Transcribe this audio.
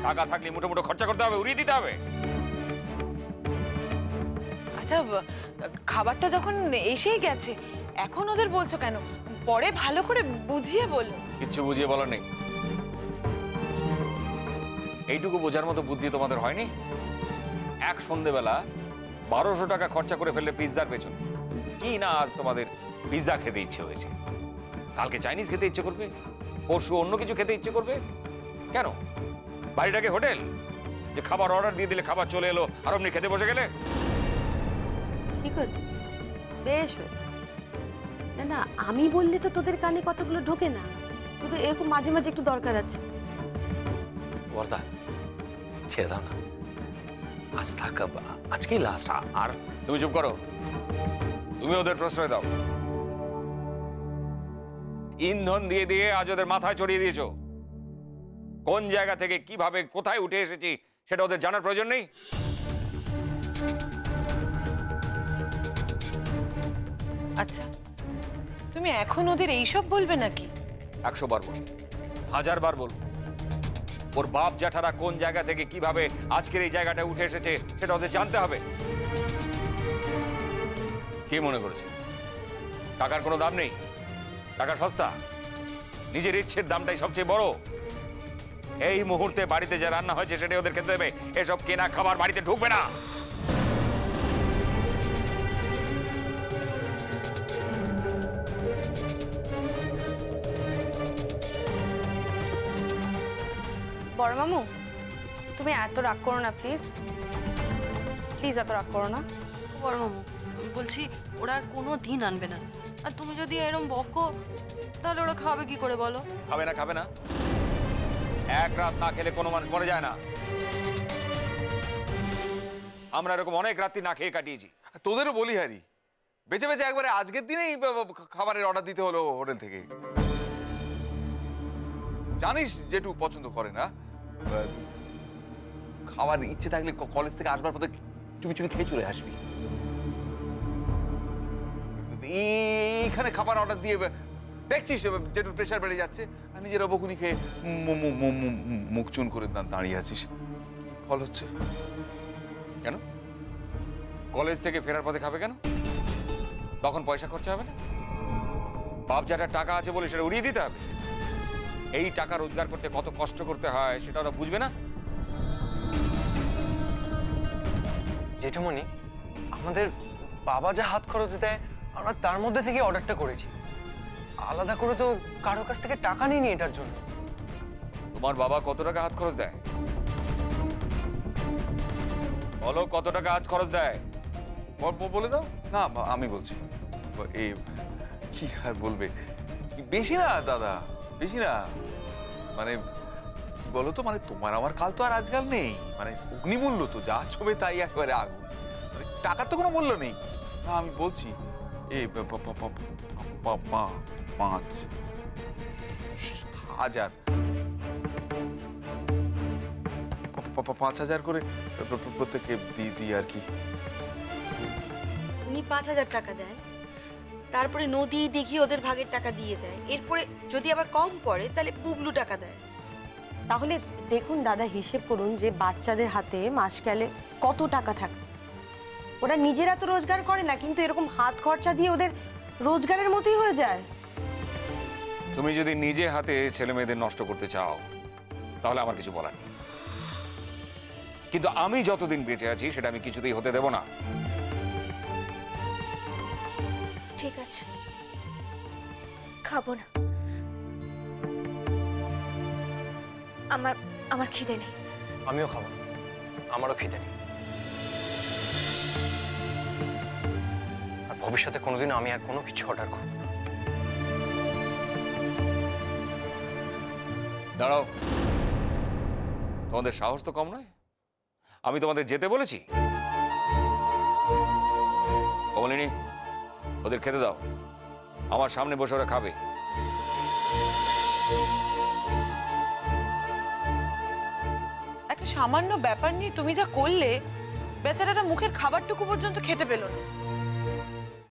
টাকা থাকলে মুঠো মুঠো খরচা করতে হবে, উড়িয়ে দিতে হবে। আচ্ছা, খাবারটা যখন এসেই গেছে এখন ওদের বলছো কেন? পরে ভালো করে বুঝিয়ে বলো। কিচ্ছু বুঝিয়ে বলার নেই। এইটুকু বোঝার মতো বুদ্ধি তোমাদের হয়নি? এক সন্ধ্যেবেলা 1200 টাকা খরচা করে ফেললে পিৎজার পেছনে। কি না আজ তোমাদের পিৎজা খেতে ইচ্ছে হয়েছে, কালকে চাইনিজ খেতে ইচ্ছে করবে, পরশু অন্য কিছু খেতে ইচ্ছে করবে। কেন? বাড়িটাকে হোটেল যে খাবার অর্ডার দিয়ে দিলে খাবার চলে এলো আর অমনি খেতে বসে গেলে? ঠিক হয়েছে, বেশ হয়েছে। না না, আমি বললে তো তোদের কানে কথাগুলো ঢোকে না, তোদের এরকম মাঝে মাঝে একটু দরকার আছে। বর্দা ছেড়ে দাও না, আজ থাক, আজকেই লাস্ট। আর তুমি চুপ করো, তুমি ওদের প্রশ্রয় দাও। ইন্ধন দিয়ে দিয়ে আজ ওদের মাথায় চড়িয়ে দিয়েছো। কোন জায়গা থেকে কিভাবে কোথায় উঠে এসেছি সেটা ওদের জানার প্রয়োজন নেই। আচ্ছা, তুমি এখন ওদের এইসব বলবে নাকি? 100 বার বল, 1000 বার বল। ওর বাপ জ্যাঠারা কোন জায়গা থেকে কিভাবে আজকের এই জায়গাটা উঠে এসেছে সেটা ওদের জানতে হবে। কি মনে করেছে টাকার কোনো দাম নেই? টাকা সস্তা, নিজের ইচ্ছের দামটাই সবচেয়ে বড়। এই মুহূর্তে বাড়িতে যা রান্না হয়েছে সেটাই ওদের খেতে দেবে, এসব কেনা খাবার বাড়িতে ঢুকবে না। বড় মামু, তুমি এত রাগ করো না প্লিজ, প্লিজ এত রাগ করো না। বড় মামু বলছি, ওরা আর কোনো দিন আনবে না। আর তুমি যদি এরকম বকো তাহলে ওরা খাবে কি করে বলো? খাবে না, খাবে না। এক রাত না খেলে কোনো মানুষ মরে যায় না। আমরা এরকম অনেক রাত্রি না খেয়ে কাটিয়েছি। তোদেরও বলি হারি, বেঁচে বেঁচে একবারে আজকের দিনেই খাবারের অর্ডার দিতে হলো হোটেল থেকে। জানিস যেটু পছন্দ করে না, খাবার ইচ্ছে থাকলে কলেজ থেকে আসবার পথে চুপি চুপি খেয়ে চলে আসবি। এইখানে খাবার অর্ডার দিয়ে দেখছিস যেটুর প্রেশার বেড়ে যাচ্ছে, আর নিজের অবকুনি খেয়ে মুখ চুন করে দাঁড়িয়ে আছিস। ফল হচ্ছে কেন? কলেজ থেকে ফেরার পথে খাবে কেন? তখন পয়সা খরচা হবে না? বাপ যারা টাকা আছে বলে সেটা উড়িয়ে দিতে হবে? এই টাকা রোজগার করতে কত কষ্ট করতে হয় সেটা ওরা বুঝবে না? জেঠুমনি, আমাদের বাবা যা হাত খরচ দেয় আমরা তার মধ্যে থেকে অর্ডারটা করেছি, আলাদা করে তো কারো কাছ থেকে টাকা নিইনি এটার জন্য। তোমার বাবা কত টাকা হাত খরচ দেয় বলো? কত টাকা হাত খরচ দেয় বলে দাও না। আমি বলছি, এই কি আর বলবে, বেশি না দাদা, বেশি না। মানে কি বলতো, মানে তোমার আমার কাল তো আর আজকাল নেই, মানে অগ্নিমূল্য তো যা ছবে তাই একেবারে আগুন, মানে টাকার তো কোনো মূল্য নেই। না আমি বলছি এই 5,000 5,000 করে প্রত্যেককে দিই আর কি। উনি 5,000 টাকা দেন, তারপরে নদী দিঘি ওদের ভাগের টাকা দিয়ে দেয়, এরপরে যদি আবার কম পড়ে তাহলে পুবলু টাকা দেয়। তাহলে দেখুন দাদা, হিসেব করুন যে বাচ্চাদের হাতে মাস গেলে কত টাকা থাকছে। ওরা নিজেরা তো রোজগার করে না, কিন্তু এরকম হাত খরচা দিয়ে ওদের রোজগারের মতোই হয়ে যায়। তুমি যদি নিজে হাতে ছেলে মেয়েদের নষ্ট করতে চাও তাহলে আমার কিছু বলার নেই, কিন্তু আমি যতদিন বেঁচে আছি সেটা আমি কিছুতেই হতে দেব না। ঠিক আছে, খাবো না, আমার খিদে নেই। আমিও খাবো, আমারও খিদে নেই। আর ভবিষ্যতে কোনোদিন আমি আর কোনো কিছু অর্ডার করব না। দাঁড়াও, তোমাদের সাহস তো কম নয়। আমি তোমাদের যেতে বলেছি? বলিনি? ওদের খেতে দাও, আমার সামনে বসে ওরা খাবে। একটা সামান্য ব্যাপার নিয়ে তুমি যা করলে, বেচারাটা মুখের খাবারটুকু পর্যন্ত খেতে পেল না।